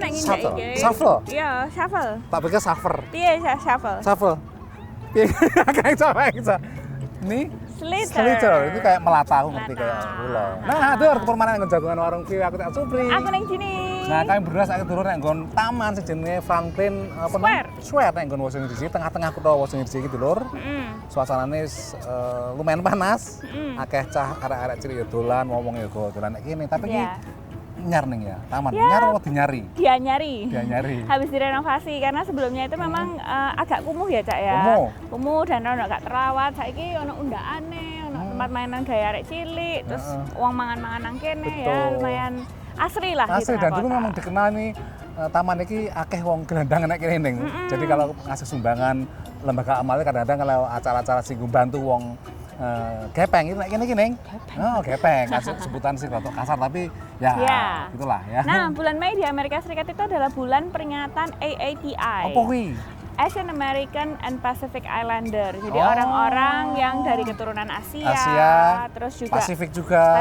nek nginjek Shuffle. iki. Shuffle? Iya, shuffle. Tak pikir suffer. Piye shuffle? Shuffle. Piye kayak sama bisa. Ini Slither. itu kayak melata, aku ngerti Melata. kayak kula. Nah, itu arep permainan nggon jagongan warung ki aku tak supri. Aku ning sini. Nah, kami berdua saiki turun nek nggon taman sing jenenge Franklin Square nek nggon Washington DC, tengah-tengah kutha Washington DC iki dulur. Suasanane lumayan panas. Akeh cah arek-arek cilik ya dolan, ngomong ya go dolan nek kene, tapi iki nyar ning ya, taman. Nyar apa dinyari? Dia nyari. Habis direnovasi karena sebelumnya itu memang agak kumuh ya, Cak ya. Kumuh dan ono gak terawat. Saiki ono undakane, ono tempat mainan gaya arek cilik, terus wong mangan-mangan nang kene. Betul. Ya lumayan asri lah di asri tengah dan dulu kota. memang dikenal nih taman ini akeh wong gelandang nek kene ning. Jadi kalau ngasih sumbangan lembaga amal kadang-kadang kalau acara-acara sing bantu wong gepeng itu nek kene iki ning. Oh, gepeng. Kasih sebutan sih rotok kasar tapi ya itulah ya. Nah, bulan Mei di Amerika Serikat itu adalah bulan peringatan AAPI. Apa kuwi? Asian American and Pacific Islander. Jadi orang-orang yang dari keturunan Asia, terus juga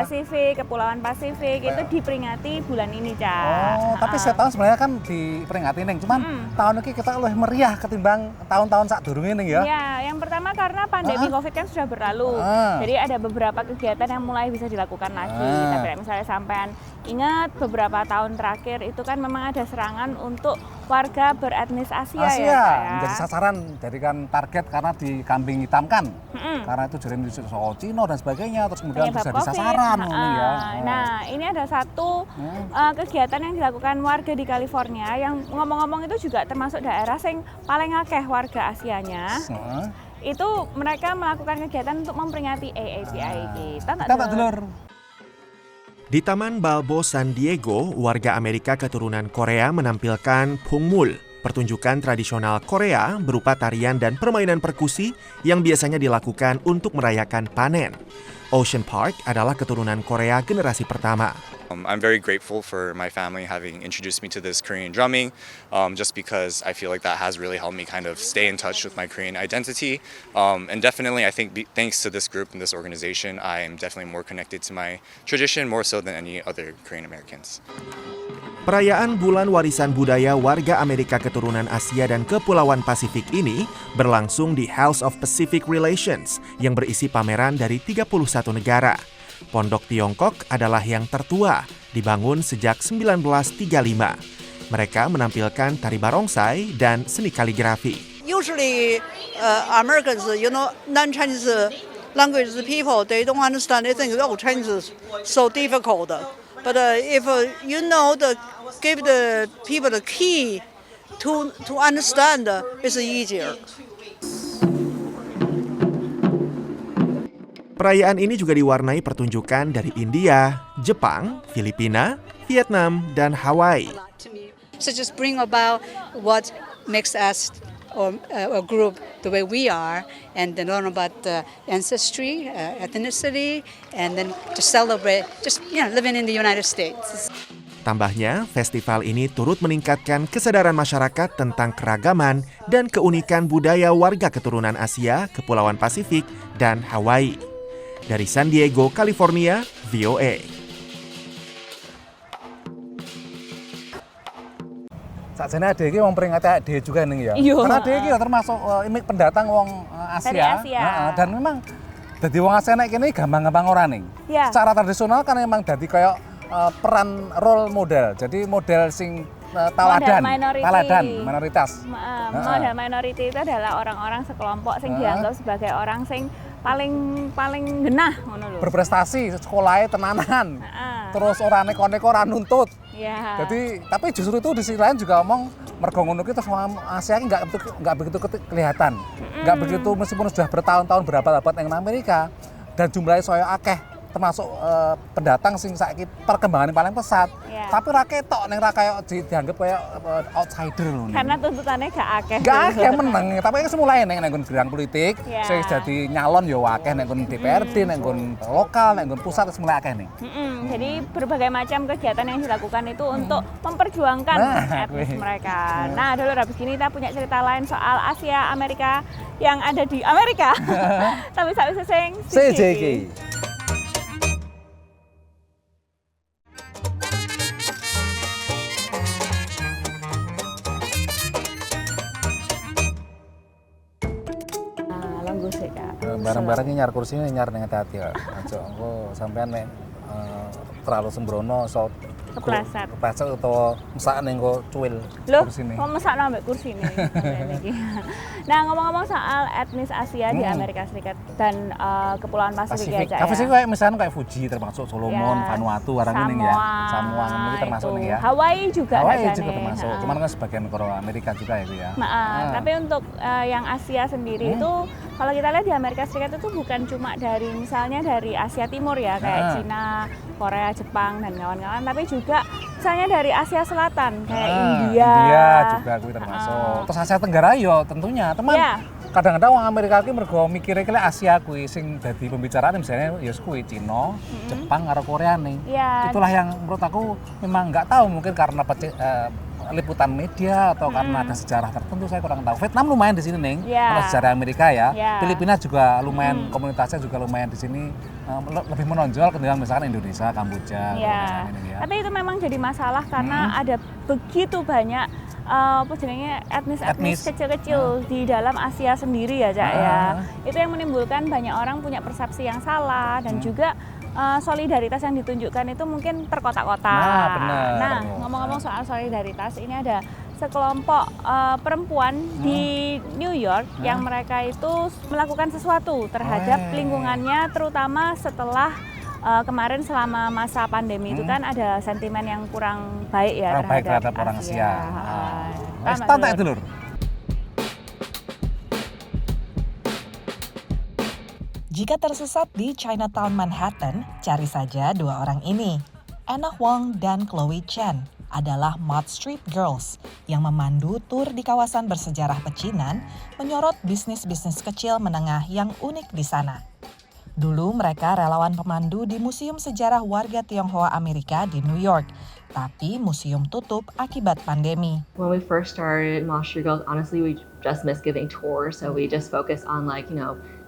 Pasifik, Kepulauan Pasifik itu diperingati bulan ini, Cak. Tapi saya tahu sebenarnya kan diperingati ning, cuman tahun ini kita lebih meriah ketimbang tahun-tahun sadurunge ning ya. Ya, yang pertama karena pandemi Covid kan sudah berlalu. Jadi ada beberapa kegiatan yang mulai bisa dilakukan lagi. Tapi misalnya sampean ingat beberapa tahun terakhir itu kan memang ada serangan untuk warga beretnis Asia. Ya, menjadi sasaran dari kan target karena dikambing hitamkan. Karena itu jadi soal Cina dan sebagainya, terus kemudian bisa COVID. sasaran ya. Nah, ini ada satu kegiatan yang dilakukan warga di California yang ngomong-ngomong itu juga termasuk daerah yang paling akeh warga Asianya. Itu mereka melakukan kegiatan untuk memperingati AAPI. Kita tak dulur. Di Taman Balbo San Diego, warga Amerika keturunan Korea menampilkan Pungmul, pertunjukan tradisional Korea berupa tarian dan permainan perkusi yang biasanya dilakukan untuk merayakan panen. Ocean Park adalah keturunan Korea generasi pertama. I'm very grateful for my family having introduced me to this Korean drumming, just because I feel like that has really helped me kind of stay in touch with my Korean identity. And definitely, I think thanks to this group and this organization, I am definitely more connected to my tradition, more so than any other Korean Americans. Perayaan Bulan Warisan Budaya Warga Amerika Keturunan Asia dan Kepulauan Pasifik ini berlangsung di House of Pacific Relations yang berisi pameran dari 31 negara. Pondok Tiongkok adalah yang tertua, dibangun sejak 1935. Mereka menampilkan tari barongsai dan seni kaligrafi. Usually, Americans, non-Chinese language people, they don't understand. They think, Chinese is so difficult. But if give the people the key to understand, it's easier. Perayaan ini juga diwarnai pertunjukan dari India, Jepang, Filipina, Vietnam, dan Hawaii. So just bring about what makes us a group the way we are, and then learn about ancestry, ethnicity, and then to celebrate living in the United States. Tambahnya, festival ini turut meningkatkan kesadaran masyarakat tentang keragaman dan keunikan budaya warga keturunan Asia, Kepulauan Pasifik, dan Hawaii. Dari San Diego, California, VOA. Sakjane ade iki wong peringati ade juga ning ya. Iya. Karena ade iki ya termasuk pendatang wong Asia. Dari Asia. Dan memang dadi wong Asia nek kene gampang-gampang ora ning. Secara tradisional kan memang dadi kayak peran role model. Jadi model sing teladan, minoritas. Model minority itu adalah orang-orang sekelompok sing dianggap sebagai orang sing paling genah ngono lho. Berprestasi, sekolahnya tenanan. Terus ora neko-neko ora nuntut. Yeah. Jadi tapi justru itu di sisi lain juga ngomong mergo ngono ki terus Asia ini enggak begitu kelihatan. Enggak begitu meskipun sudah bertahun-tahun berabad-abad yang Amerika dan jumlahnya saya akeh termasuk pendatang sing saiki perkembangan paling pesat. Tapi ra ketok ning ra kaya dianggap kaya outsider lho. Karena tuntutannya gak akeh. Gak akeh meneng, tapi itu mulai ning nggon bidang politik, sing dadi nyalon ya akeh ning nggon DPRD, ning nggon lokal, ning nggon pusat wis mulai akeh ning. Jadi berbagai macam kegiatan yang dilakukan itu untuk memperjuangkan etnis mereka. Nah, dulu habis gini kita punya cerita lain soal Asia Amerika yang ada di Amerika. Tapi saiki sing CJK. bareng-bareng nyar kursine nyar ning hati ya. Aja engko sampean nek terlalu sembrono so Kepleset. kepleset utawa mesak ning kok cuil Loh, kursine. kok mesakno ambek kursi ini. Nah, ngomong-ngomong soal etnis Asia di Amerika Serikat dan Kepulauan Pasifik ya, Cak. Apa sih kayak misalnya kayak Fuji termasuk Solomon, Ya, Vanuatu barang ini ya. Samoa itu termasuk itu. nih ya. Hawaii juga Hawaii ada juga nih. termasuk. Ha. Cuman kan sebagian negara Amerika juga itu ya. Tapi untuk yang Asia sendiri itu kalau kita lihat di Amerika Serikat itu bukan cuma dari misalnya dari Asia Timur ya kayak Cina, Korea, Jepang dan kawan-kawan, tapi juga misalnya dari Asia Selatan kayak India. India juga kuwi termasuk. Terus Asia Tenggara yo tentunya. Teman kadang-kadang orang Amerika ki mergo mikire ki Asia kuwi sing dadi pembicaraan misalnya ya kuwi Cina, Jepang karo Korea nih. Itulah yang menurut aku memang nggak tahu mungkin karena liputan media atau karena ada sejarah tertentu saya kurang tahu. Vietnam lumayan di sini nih, kalau sejarah Amerika ya. Filipina juga lumayan komunitasnya juga lumayan di sini lebih menonjol ketimbang misalkan Indonesia, Kamboja. Ya. Tapi itu memang jadi masalah karena ada begitu banyak apa jenenge etnis kecil-kecil di dalam Asia sendiri ya, Cak ya. Itu yang menimbulkan banyak orang punya persepsi yang salah dan juga solidaritas yang ditunjukkan itu mungkin terkotak-kotak. Nah, ngomong-ngomong soal solidaritas, ini ada sekelompok perempuan di New York yang mereka itu melakukan sesuatu terhadap lingkungannya, terutama setelah kemarin selama masa pandemi itu kan ada sentimen yang kurang baik ya terhadap orang Asia. Tonton dulu. Jika tersesat di Chinatown Manhattan, cari saja dua orang ini. Anna Huang dan Chloe Chen adalah Mott Street Girls yang memandu tur di kawasan bersejarah pecinan, menyorot bisnis-bisnis kecil menengah yang unik di sana. Dulu mereka relawan pemandu di Museum Sejarah Warga Tionghoa Amerika di New York, tapi museum tutup akibat pandemi. When we first started Mott Street Girls, honestly, we just missed giving tours, so we just focused on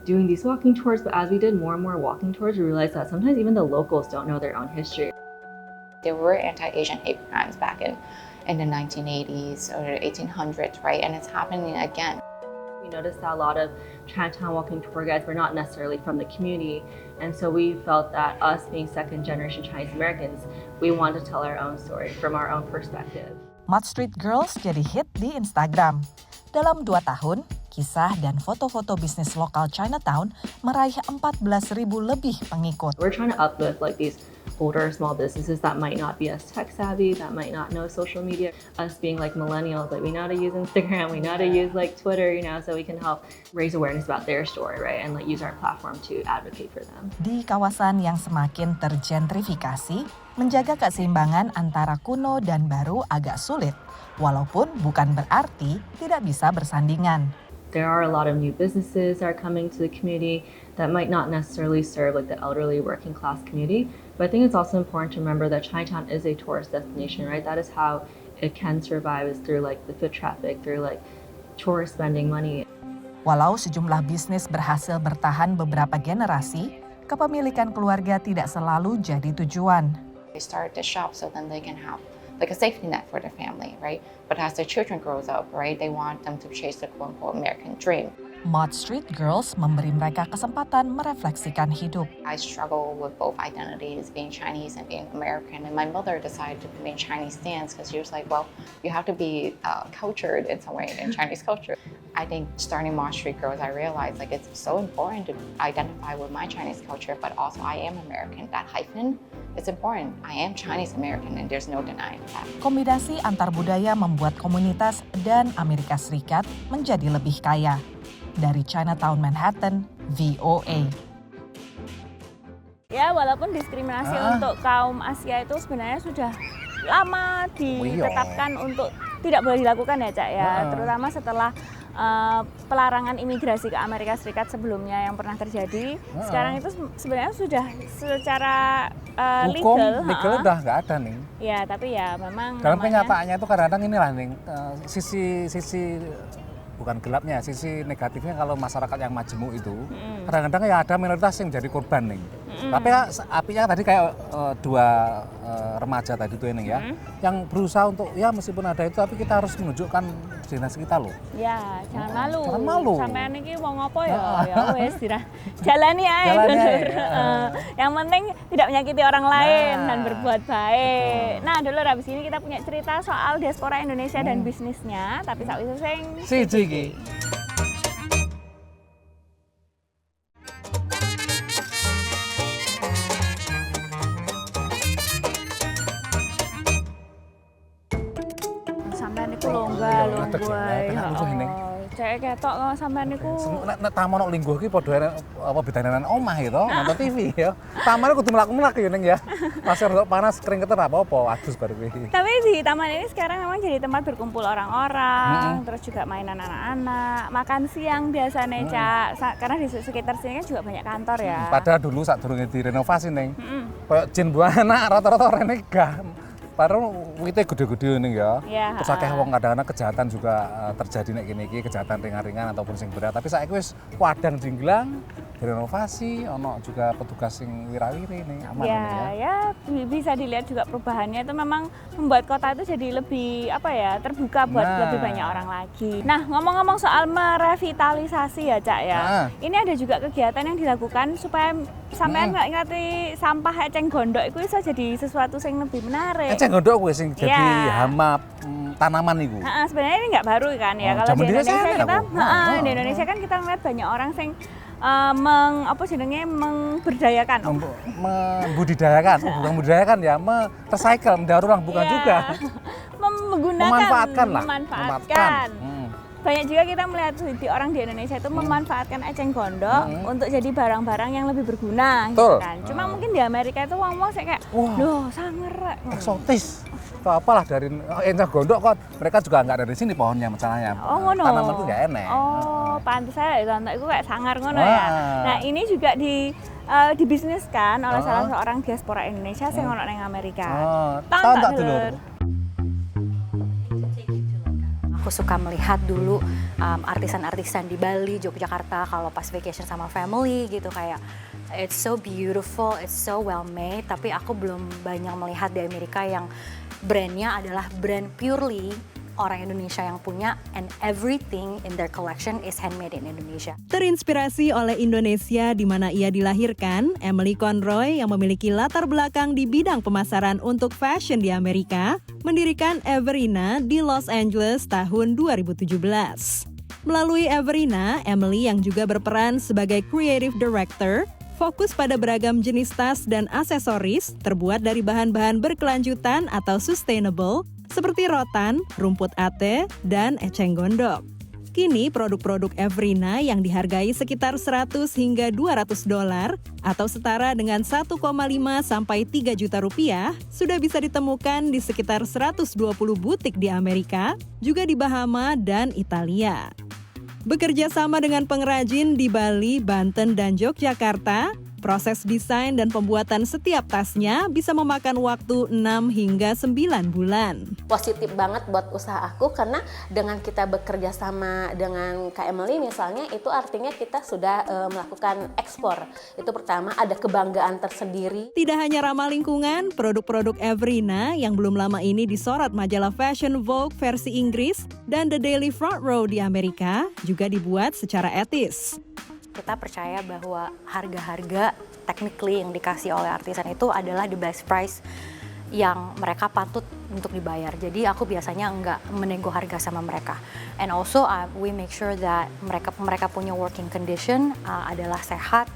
doing these walking tours, but as we did more and more walking tours, we realized that sometimes even the locals don't know their own history. There were anti-Asian hate crimes back in the 1980s or 1800s, right? And it's happening again. We noticed that a lot of Chinatown walking tour guides were not necessarily from the community, and so we felt that us being second-generation Chinese Americans, we wanted to tell our own story from our own perspective. Mott Street Girls jadi hit di Instagram. Dalam 2 tahun, kisah dan foto-foto bisnis lokal Chinatown meraih 14.000 lebih pengikut. We're trying to uplift these older small businesses that might not be as tech savvy, that might not know social media. Us being millennials, we know how to use Instagram, we know how to use Twitter, so we can help raise awareness about their story, right? And use our platform to advocate for them. Di kawasan yang semakin tergentrifikasi, menjaga keseimbangan antara kuno dan baru agak sulit, walaupun bukan berarti tidak bisa bersandingan. There are a lot of new businesses that are coming to the community that might not necessarily serve the elderly working class community. But I think it's also important to remember that Chinatown is a tourist destination, right? That is how it can survive, is through the foot traffic, through tourists spending money. Walau sejumlah bisnis berhasil bertahan beberapa generasi, kepemilikan keluarga tidak selalu jadi tujuan. They start the shop so then they can have a safety net for their family, right? But as their children grows up, right, they want them to chase the quote-unquote American dream. Mott Street Girls memberi mereka kesempatan merefleksikan hidup. I struggle with both identities, being Chinese and being American. And my mother decided to put me in Chinese dance because she was like, well, you have to be cultured in some way in Chinese culture. I think starting Mott Street Girls, I realized it's so important to identify with my Chinese culture, but also I am American. That hyphen, it's important. I am Chinese American and there's no denying that. Kombinasi antar budaya membuat komunitas dan Amerika Serikat menjadi lebih kaya. Dari Chinatown Manhattan, VOA. Ya, walaupun diskriminasi untuk kaum Asia itu sebenarnya sudah lama ditetapkan untuk tidak boleh dilakukan ya, Cak ya. Terutama setelah pelarangan imigrasi ke Amerika Serikat sebelumnya yang pernah terjadi. Sekarang itu sebenarnya sudah secara legal udah nggak ada nih. Ya, tapi ya memang dalam kenyataannya itu kadang-kadang inilah nih sisi bukan gelapnya, sisi negatifnya kalau masyarakat yang majemuk itu kadang-kadang ya ada minoritas yang jadi korban nih. Tapi apinya tadi kayak dua remaja tadi itu ini ya, yang berusaha untuk ya meskipun ada itu tapi kita harus menunjukkan destinasi kita loh. Ya, jangan malu. Jangan malu. Sampean iki mau ngopo ya? Ya wis jalani ae, Jalani Dulur. ae, Yang penting tidak menyakiti orang lain Nah, dan berbuat baik. Nah, Dulur, habis ini kita punya cerita soal diaspora Indonesia dan bisnisnya, tapi sakwise sing Siji iki. sampean niku longga lho, Ngadeg, boy. penak musuh ini. Cek ketok kok sampean niku. Nek tamu nok lingguh ki padha apa bedane nang omah ya to, nonton TV ya. Taman kudu mlaku-mlaku ya ning ya. Masih rada panas keringetan apa-apa, adus baru kuwi. Tapi di taman ini sekarang memang jadi tempat berkumpul orang-orang, terus juga mainan anak-anak, makan siang biasanya, Cak. Karena di sekitar sini kan juga banyak kantor ya. Padahal dulu saat durunge direnovasi ning. Kayak jin buah anak rata-rata rene gah. Padahal wite gede-gede ning ya. Iya, Terus akeh wong kadang-kadang kejahatan juga terjadi nek kene iki, kejahatan ringan-ringan ataupun sing berat. Tapi saiki wis padang jinglang, direnovasi, ono juga petugas sing wira-wiri ning aman Ya, ini ya. ya bisa dilihat juga perubahannya itu memang membuat kota itu jadi lebih apa ya, terbuka buat Nah. lebih banyak orang lagi. Nah, ngomong-ngomong soal merevitalisasi ya, Cak ya. Nah. Ini ada juga kegiatan yang dilakukan supaya sampean nggak ngerti sampah eceng gondok itu bisa jadi sesuatu yang lebih menarik. Eceng gondok kuwi sing jadi Iya. hama tanaman iku. Sebenarnya ini nggak baru kan ya. Oh, Kalau zaman di dulu saya Indonesia ada kita, kok. di Indonesia kan kita ngeliat banyak orang yang memberdayakan. Membudidayakan, bukan membudidayakan ya, recycle, mendaur ulang bukan Iya. juga. Menggunakan, Memanfaatkan lah. memanfaatkan. Banyak juga kita melihat di orang di Indonesia itu memanfaatkan eceng gondok untuk jadi barang-barang yang lebih berguna, Betul. gitu kan. Cuma mungkin di Amerika itu wong-wong kayak, Wah. loh sanger. Eksotis. Atau apalah dari eceng gondok kok mereka juga nggak dari sini pohonnya masalahnya. Oh ngono. Tanaman itu nggak enak. Oh, pantes saya contoh itu kayak sangar ngono Wah. ya. Nah, ini juga dibisniskan oleh salah seorang diaspora Indonesia sing ono ning Amerika. Tahu tak dulu? Aku suka melihat dulu artisan-artisan di Bali, Yogyakarta kalau pas vacation sama family gitu kayak it's so beautiful, it's so well made. Tapi aku belum banyak melihat di Amerika yang brandnya adalah brand purely orang Indonesia yang punya and everything in their collection is handmade in Indonesia. Terinspirasi oleh Indonesia di mana ia dilahirkan, Emily Conroy yang memiliki latar belakang di bidang pemasaran untuk fashion di Amerika, mendirikan Everina di Los Angeles tahun 2017. Melalui Everina, Emily yang juga berperan sebagai creative director, fokus pada beragam jenis tas dan aksesoris terbuat dari bahan-bahan berkelanjutan atau sustainable, seperti rotan, rumput ate, dan eceng gondok. Kini produk-produk Everina yang dihargai sekitar 100 hingga $200 atau setara dengan 1,5 sampai 3 juta rupiah sudah bisa ditemukan di sekitar 120 butik di Amerika, juga di Bahama dan Italia. Bekerja sama dengan pengrajin di Bali, Banten, dan Yogyakarta, proses desain dan pembuatan setiap tasnya bisa memakan waktu 6 hingga 9 bulan. Positif banget buat usaha aku karena dengan kita bekerja sama dengan Kak Emily misalnya itu artinya kita sudah melakukan ekspor. Itu pertama ada kebanggaan tersendiri. Tidak hanya ramah lingkungan, produk-produk Everina yang belum lama ini disorot majalah Fashion Vogue versi Inggris dan The Daily Front Row di Amerika juga dibuat secara etis. Kita percaya bahwa harga-harga technically yang dikasih oleh artisan itu adalah the best price yang mereka patut untuk dibayar. Jadi aku biasanya nggak menego harga sama mereka. And also we make sure that mereka punya working condition adalah sehat,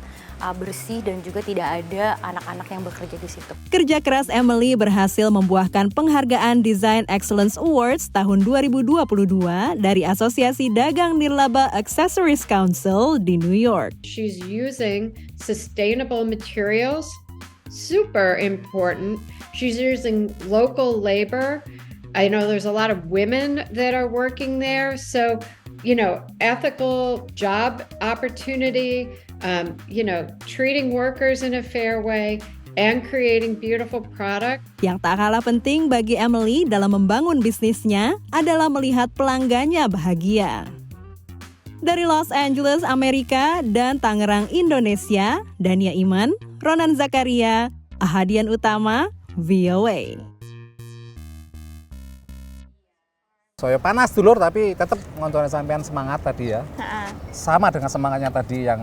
bersih, dan juga tidak ada anak-anak yang bekerja di situ. Kerja keras Emily berhasil membuahkan penghargaan Design Excellence Awards tahun 2022 dari Asosiasi Dagang Nirlaba Accessories Council di New York. She's using sustainable materials, super important. She's using local labor. I know there's a lot of women that are working there, so ethical job opportunity, treating workers in a fair way, and creating beautiful product. Yang tak kalah penting bagi Emily dalam membangun bisnisnya adalah melihat pelanggannya bahagia. Dari Los Angeles, Amerika, dan Tangerang, Indonesia, Dania Iman, Ronan Zakaria, Ahadian Utama, VOA. Soyo panas dulur tapi tetap ngoncone sampean semangat tadi ya. Sama dengan semangatnya tadi yang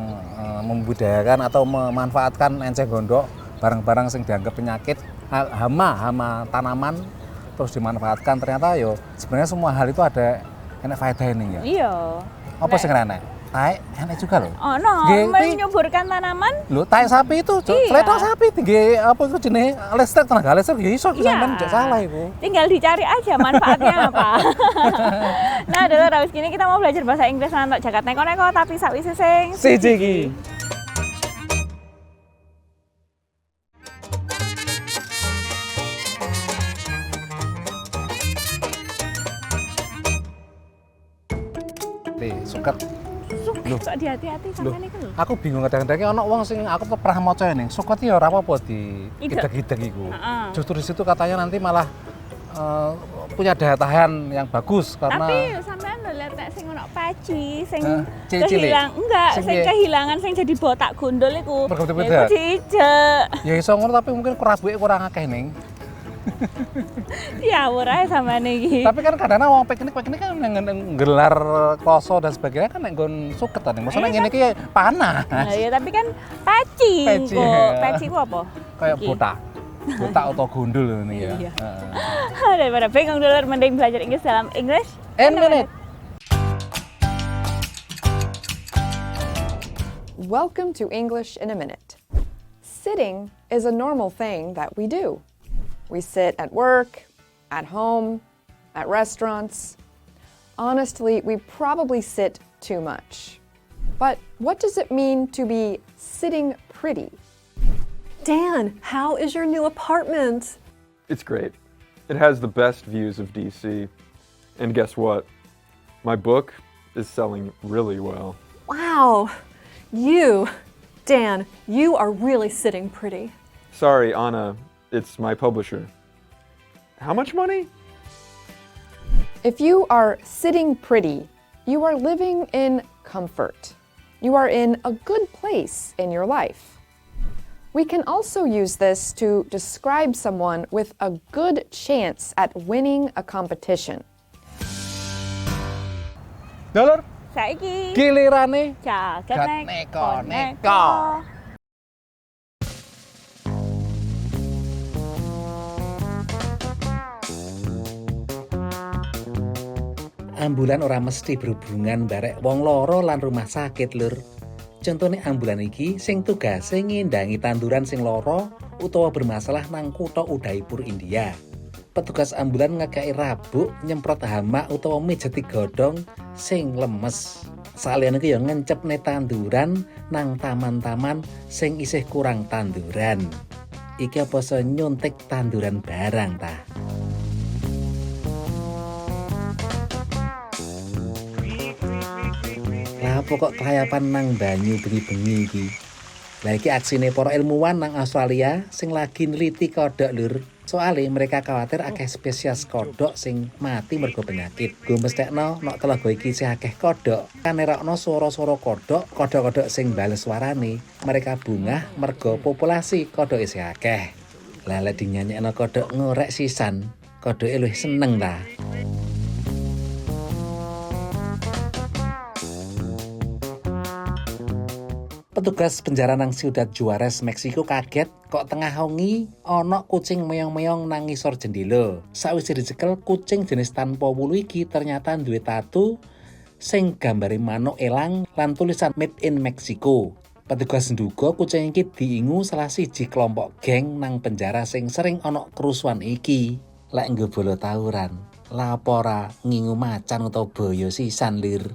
membudidayakan atau memanfaatkan enceng gondok, barang-barang yang dianggap penyakit, hama tanaman terus dimanfaatkan, ternyata yo sebenarnya semua hal itu ada enak faedah ini ya. Iya. Apa sing enak? Tai enak juga loh. Oh no, menyuburkan tanaman. Lho, tai sapi itu, fleto sapi tinggi apa itu jenis listrik, tenaga listrik ya iso sampean ndak salah itu. Tinggal dicari aja manfaatnya apa. Nah, dulu habis gini kita mau belajar bahasa Inggris nanti jagat neko-neko tapi sakwise sing siji iki. Suket. Loh, kok hati-hati sampean iku lho. Aku bingung kadang-kadang ana wong sing aku tuh pernah maca ning suket ya ora apa-apa di ideg-ideg iku. Justru di situ katanya nanti malah punya daya tahan yang bagus karena tapi sampean lho lihat nek sing ono paci sing cilik kehilangan sing jadi botak gondol iku. Iku dijek. Ya iso ngono tapi mungkin kerabuke kurang akeh ning. Ya ora sampean iki. Tapi kan kadang-kadang wong piknik kan nggelar kloso dan sebagainya kan nek nggon suket ta ning. Maksudnya ngene iki panas. Nah, ya tapi kan peci kok. Peci ku apa? Kayak botak. Botak atau gundul ini ya. Iya. Daripada bingung dulu mending belajar Inggris dalam English in Minute. Welcome to English in a Minute. Sitting is a normal thing that we do. We sit at work, at home, at restaurants. Honestly, we probably sit too much. But what does it mean to be sitting pretty? Dan, how is your new apartment? It's great. It has the best views of DC. And guess what? My book is selling really well. Wow. Dan, you are really sitting pretty. Sorry, Anna. It's my publisher. How much money? If you are sitting pretty, you are living in comfort. You are in a good place in your life. We can also use this to describe someone with a good chance at winning a competition. Dulur, saiki gilirane jagat neko. Ambulan ora mesti berhubungan barek wong loro lan rumah sakit, Lur. Contohnya ambulan iki sing tugase ngindangi tanduran sing loro utawa bermasalah nang kutha Udaipur, India. Petugas ambulan ngekei rabuk nyemprot hama utawa mijeti godhong sing lemes. Saliyane iki ya ngencepne tanduran nang taman-taman sing isih kurang tanduran. Iki apa se nyuntik tanduran barang ta? Apa kok kelayapan nang banyu bengi-bengi iki? Lah iki aksine para ilmuwan nang Australia sing lagi neliti kodhok, Lur. Soale mereka khawatir akeh spesies kodhok sing mati mergo penyakit. Go mesthekno nek telaga iki isih akeh kodhok. Kanerokno swara-swara kodhok sing bales suarane. Mereka bungah mergo populasi kodhok isih akeh. Lah lek dinyanyekno kodhok ngorek sisan, kodhoke luwih seneng ta. Petugas penjara nang Ciudad Juarez, Meksiko kaget kok tengah wengi ana kucing meong-meong nang ngisor jendela. Sawise dicekel, kucing jenis tanpa wulu iki ternyata duwe tatu sing gambare manuk elang lan tulisan Made in Mexico. Petugas nduga kucing iki diingu salah siji kelompok geng nang penjara sing sering ana kerusuhan iki. Lek nggo bolo tawuran, lapora ngingu macan utawa boyo sisan, Lir.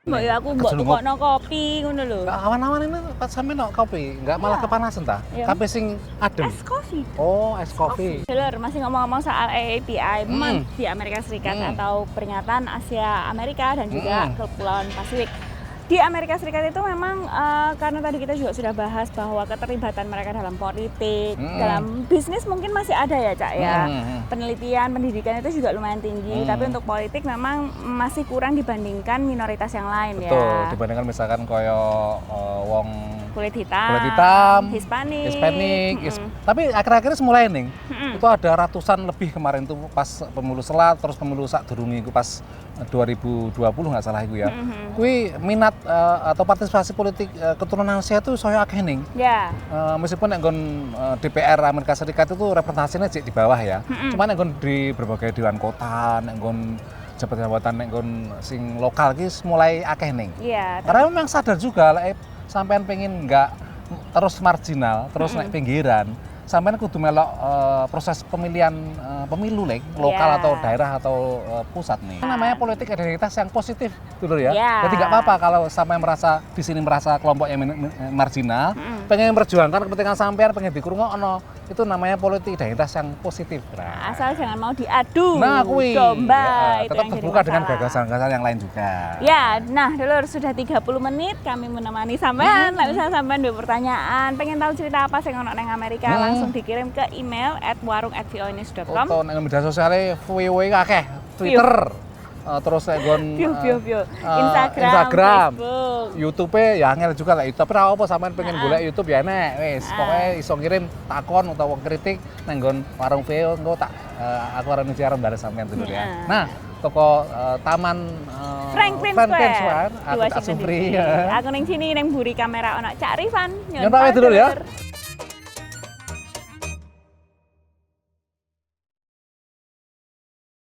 Mbak ya aku mbok tukokno kopi ngono lho. Awan-awan ini pas sampe no kopi, enggak malah kepanasan ta? Kopi sing adem. Es kopi. Oh, es kopi. Dulur, masih ngomong-ngomong soal AAPI, memang di Amerika Serikat atau Peringatan Asia Amerika dan juga Kepulauan Pasifik. Di Amerika Serikat itu memang karena tadi kita juga sudah bahas bahwa keterlibatan mereka dalam politik, dalam bisnis mungkin masih ada ya, Cak ya. Penelitian, pendidikan itu juga lumayan tinggi, tapi untuk politik memang masih kurang dibandingkan minoritas yang lain. Betul, ya. dibandingkan misalkan koyo wong kulit hitam, Hispanik. Tapi akhir-akhir ini mulai nih. Itu ada ratusan lebih kemarin tuh pas pemilu selat, terus pemilu sak durungi itu pas 2020 nggak salah itu ya. Kui minat atau partisipasi politik keturunan Asia itu saya akeh ning. Ya. Meskipun nggon DPR Amerika Serikat itu representasinya di bawah ya. Cuman nggon di berbagai dewan kota, nggon jabatan-jabatan nggon sing lokal ki mulai akeh ning. Iya. Karena memang sadar juga lah sampean pengen nggak terus marginal, terus naik pinggiran. Sampean kudu melok proses pemilihan pemilu lokal atau daerah atau pusat nih. Namanya politik identitas yang positif dulu ya. Jadi nggak apa-apa kalau sampai merasa di sini merasa kelompok yang marginal, pengen memperjuangkan kepentingan sampean, pengen dikurungokno. Itu namanya politik identitas yang positif. Nah, asal jangan mau diadu. Nah, domba ya, tetap terbuka dengan gagasan-gagasan yang lain juga. Ya, nah dulur sudah 30 menit kami menemani sampean. Lah bisa sampean duwe pertanyaan, pengen tahu cerita apa sing ono nang Amerika, langsung dikirim ke email @warung@voanews.com. Atau nang media sosialnya VW akeh, Twitter. Terus nggon Instagram, Facebook, YouTube ya angel juga lah itu. Tapi ora apa sampean pengen golek YouTube ya enek wis. Pokoke iso ngirim takon utawa kritik nang nggon warung VW engko tak aku arep ngejar bareng sampean dulu ya. Nah, toko Taman Franklin Square. Aku tak supri. Aku ning sini ning mburi kamera ono Cak Rifan. Nyontok dulu ya.